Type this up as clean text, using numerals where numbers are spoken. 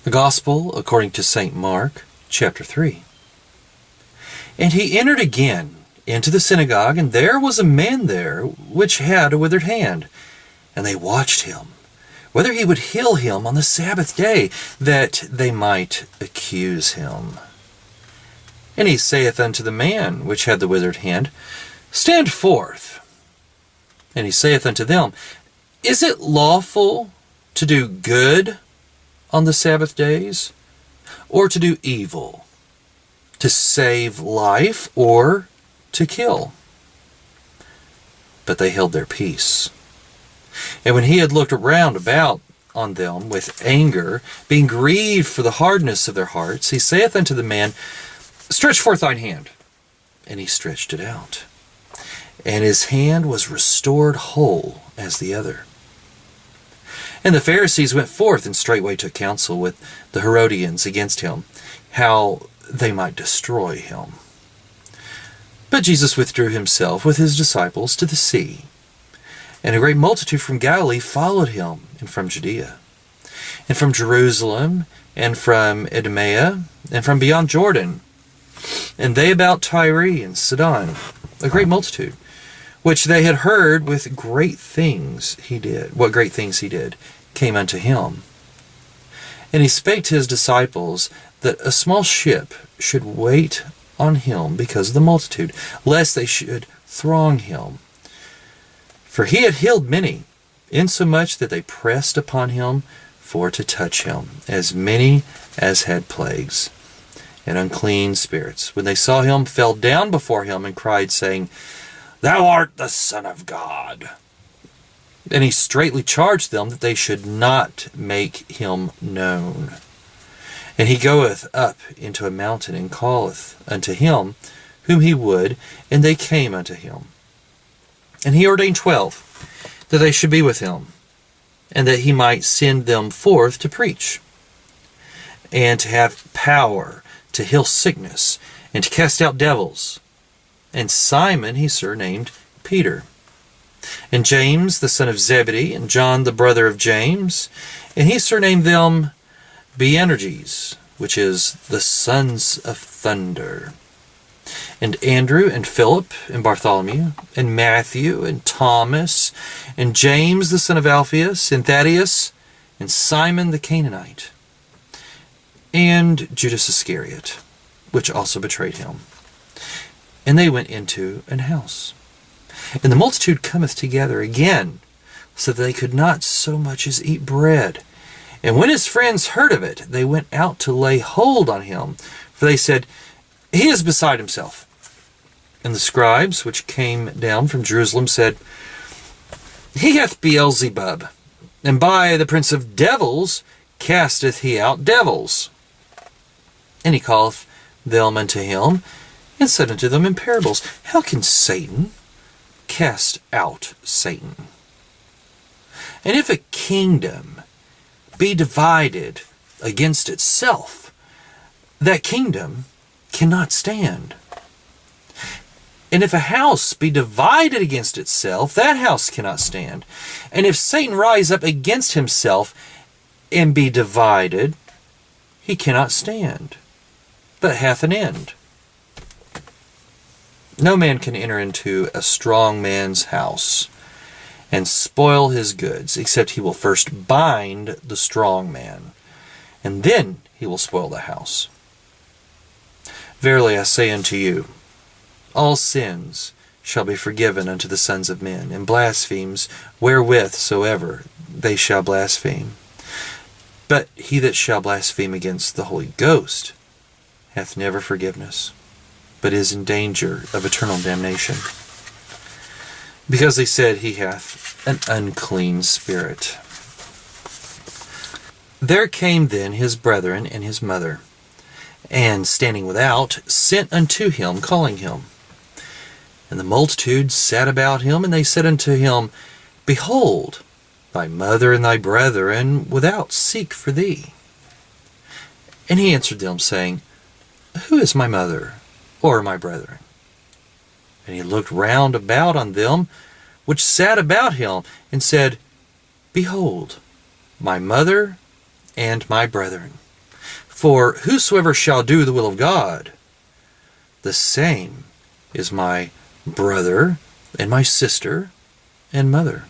The Gospel according to St. Mark, chapter 3. And he entered again into the synagogue, and there was a man there which had a withered hand. And they watched him, whether he would heal him on the Sabbath day, that they might accuse him. And he saith unto the man which had the withered hand, Stand forth. And he saith unto them, Is it lawful to do good on the Sabbath days, or to do evil, to save life, or to kill? But they held their peace. And when he had looked round about on them with anger, being grieved for the hardness of their hearts, he saith unto the man, Stretch forth thine hand. And he stretched it out. And his hand was restored whole as the other. And the Pharisees went forth and straightway took counsel with the Herodians against him, how they might destroy him. But Jesus withdrew himself with his disciples to the sea. And a great multitude from Galilee followed him, and from Judea, and from Jerusalem, and from Idumea, and from beyond Jordan, and they about Tyre and Sidon, a great multitude, which they had heard with great things he did, what great things he did, came unto him. And he spake to his disciples that a small ship should wait on him because of the multitude, lest they should throng him. For he had healed many, insomuch that they pressed upon him for to touch him, as many as had plagues and unclean spirits. When they saw him, fell down before him and cried, saying, Thou art the Son of God. And he straitly charged them that they should not make him known. And he goeth up into a mountain, and calleth unto him whom he would, and they came unto him. And he ordained 12, that they should be with him, and that he might send them forth to preach, and to have power to heal sickness, and to cast out devils. And Simon he surnamed Peter, and James the son of Zebedee, and John the brother of James, and he surnamed them Boanerges, which is the sons of thunder, and Andrew, and Philip, and Bartholomew, and Matthew, and Thomas, and James the son of Alphaeus, and Thaddeus, and Simon the Canaanite, and Judas Iscariot, which also betrayed him. And they went into an house. And the multitude cometh together again, so that they could not so much as eat bread. And when his friends heard of it, they went out to lay hold on him, for they said, He is beside himself. And the scribes which came down from Jerusalem said, He hath Beelzebub, and by the prince of devils casteth he out devils. And he calleth them unto him, and said unto them in parables, How can Satan cast out Satan? And if a kingdom be divided against itself, that kingdom cannot stand. And if a house be divided against itself, that house cannot stand. And if Satan rise up against himself and be divided, he cannot stand, but hath an end. No man can enter into a strong man's house and spoil his goods, except he will first bind the strong man, and then he will spoil the house. Verily I say unto you, all sins shall be forgiven unto the sons of men, and blasphemies wherewith soever they shall blaspheme. But he that shall blaspheme against the Holy Ghost hath never forgiveness, but is in danger of eternal damnation, because they said he hath an unclean spirit. There came then his brethren and his mother, and standing without, sent unto him, calling him. And the multitude sat about him, and they said unto him, Behold, thy mother and thy brethren without seek for thee. And he answered them, saying, Who is my mother, or my brethren? And he looked round about on them which sat about him, and said, Behold, my mother and my brethren, For whosoever shall do the will of God, the same is my brother and my sister and mother.